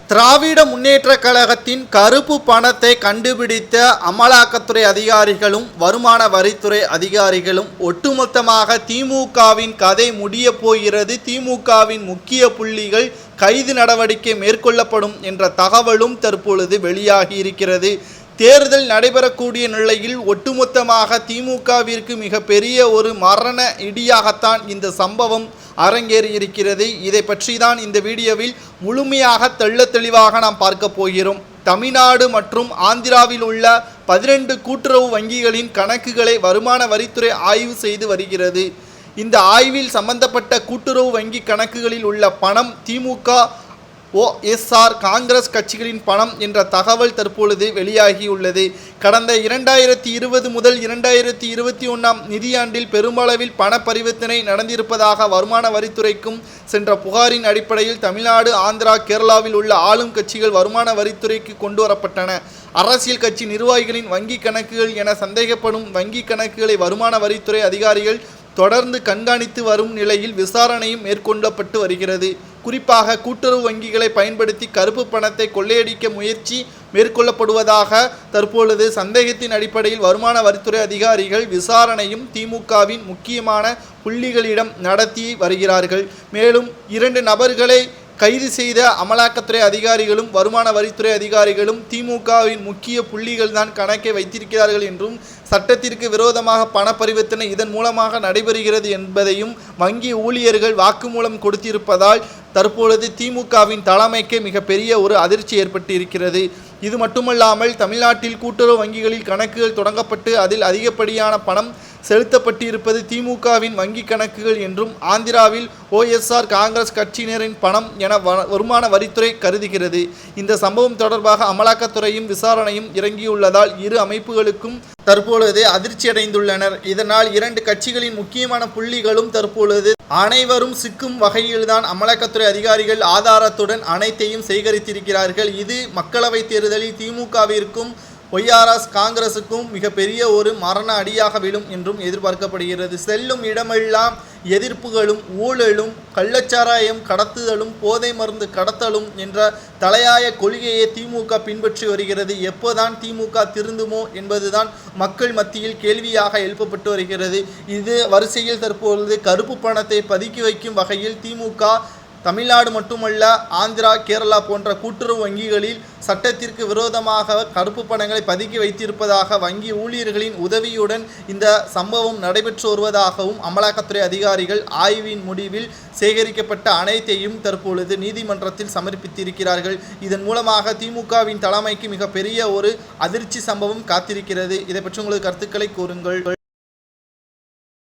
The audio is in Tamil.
திராவிட முன்னேற்றக் கழகத்தின் கருப்பு பணத்தை கண்டுபிடித்த அமலாக்கத்துறை அதிகாரிகளும் வருமான வரித்துறை அதிகாரிகளும் ஒட்டுமொத்தமாக திமுகவின் கதை முடிய போகிறது, திமுகவின் முக்கிய புள்ளிகள் கைது நடவடிக்கை மேற்கொள்ளப்படும் என்ற தகவலும் தற்பொழுது வெளியாகி இருக்கிறது. தேர்தல் நடைபெறக்கூடிய நிலையில் ஒட்டுமொத்தமாக திமுகவிற்கு மிகப்பெரிய ஒரு மரண இடியாகத்தான் இந்த சம்பவம் அரங்கேறி இருக்கிறது. இதை பற்றி தான் இந்த வீடியோவில் முழுமையாக தெளிவாக நாம் பார்க்க போகிறோம். தமிழ்நாடு மற்றும் ஆந்திராவில் உள்ள 12 கூட்டுறவு வங்கிகளின் கணக்குகளை வருமான வரித்துறை ஆய்வு செய்து வருகிறது. இந்த ஆய்வில் சம்பந்தப்பட்ட கூட்டுறவு வங்கி கணக்குகளில் உள்ள பணம் திமுக, OSR, காங்கிரஸ் கட்சிகளின் பணம் என்ற தகவல் தற்பொழுது வெளியாகியுள்ளது. கடந்த 2020 முதல் 2021 நிதியாண்டில் பெருமளவில் பண பரிவர்த்தனை நடந்திருப்பதாக வருமான வரித்துறைக்கும் சென்ற புகாரின் அடிப்படையில் தமிழ்நாடு, ஆந்திரா, கேரளாவில் உள்ள ஆளும் கட்சிகள் வருமான வரித்துறைக்கு கொண்டு வரப்பட்டன. அரசியல் கட்சி நிர்வாகிகளின் வங்கி கணக்குகள் என சந்தேகப்படும் வங்கி கணக்குகளை வருமான வரித்துறை அதிகாரிகள் தொடர்ந்து கண்காணித்து வரும் நிலையில் விசாரணையும் மேற்கொள்ளப்பட்டு வருகிறது. குறிப்பாக கூட்டுறவு வங்கிகளை பயன்படுத்தி கருப்பு பணத்தை கொள்ளையடிக்க முயற்சி மேற்கொள்ளப்படுவதாக தற்பொழுது சந்தேகத்தின் அடிப்படையில் வருமான வரித்துறை அதிகாரிகள் விசாரணையும் திமுகவின் முக்கியமான புள்ளிகளிடம் நடத்தி வருகிறார்கள். மேலும் 2 நபர்களை கைது செய்த அமலாக்கத்துறை அதிகாரிகளும் வருமான வரித்துறை அதிகாரிகளும் திமுகவின் முக்கிய புள்ளிகள் தான் கணக்கை வைத்திருக்கிறார்கள் என்றும், சட்டத்திற்கு விரோதமாக பண பரிவர்த்தனை இதன் மூலமாக நடைபெறுகிறது என்பதையும் வங்கி ஊழியர்கள் வாக்குமூலம் கொடுத்திருப்பதால் தற்பொழுது திமுகவின் தலைமைக்கு மிகப்பெரிய ஒரு அதிர்ச்சி ஏற்பட்டு இருக்கிறது. இது மட்டுமல்லாமல் தமிழ்நாட்டில் கூட்டுறவு வங்கிகளில் கணக்குகள் தொடங்கப்பட்டு அதில் அதிகப்படியான பணம் செலுத்தப்பட்டிருப்பது திமுகவின் வங்கி கணக்குகள் என்றும், ஆந்திராவில் OSR, காங்கிரஸ் கட்சியினரின் பணம் என வருமான வரித்துறை கருதுகிறது. இந்த சம்பவம் தொடர்பாக அமலாக்கத்துறையும் விசாரணையும் இறங்கியுள்ளதால் இரு அமைப்புகளுக்கும் தற்பொழுது அதிர்ச்சியடைந்துள்ளனர். இதனால் 2 கட்சிகளின் முக்கியமான புள்ளிகளும் தற்பொழுது அனைவரும் சிக்கும் வகையில்தான் அமலாக்கத்துறை அதிகாரிகள் ஆதாரத்துடன் அனைத்தையும் சேகரித்திருக்கிறார்கள். இது மக்களவை தேர்தலில் திமுகவிற்கும் ORS காங்கிரசுக்கும் மிகப்பெரிய ஒரு மரண அடியாக விழும் என்றும் எதிர்பார்க்கப்படுகிறது. செல்லும் இடமெல்லாம் எதிர்ப்புகளும் ஊழலும் கள்ளச்சாராயம் கடத்துதலும் போதை மருந்து கடத்தலும் என்ற தலையாய கொள்கையை திமுக பின்பற்றி வருகிறது. எப்போதான் திமுக திருந்துமோ என்பதுதான் மக்கள் மத்தியில் கேள்வியாக எழுப்பப்பட்டு வருகிறது. இது வரிசையில் தற்பொழுது கருப்பு பணத்தை பதுக்கி வைக்கும் வகையில் திமுக தமிழ்நாடு மட்டுமல்ல, ஆந்திரா, கேரளா போன்ற கூட்டுறவு வங்கிகளில் சட்டத்திற்கு விரோதமாக கருப்பு பணங்களை பதுக்கி வைத்திருப்பதாக வங்கி ஊழியர்களின் உதவியுடன் இந்த சம்பவம் நடைபெற்று வருவதாகவும் அமலாக்கத்துறை அதிகாரிகள் ஆய்வின் முடிவில் சேகரிக்கப்பட்ட அனைத்தையும் தற்பொழுது நீதிமன்றத்தில் சமர்ப்பித்திருக்கிறார்கள். இதன் மூலமாக திமுகவின் தலைமைக்கு மிகப்பெரிய ஒரு அதிர்ச்சி சம்பவம் காத்திருக்கிறது. இதை பற்றி உங்களது கருத்துக்களை கூறுங்கள்.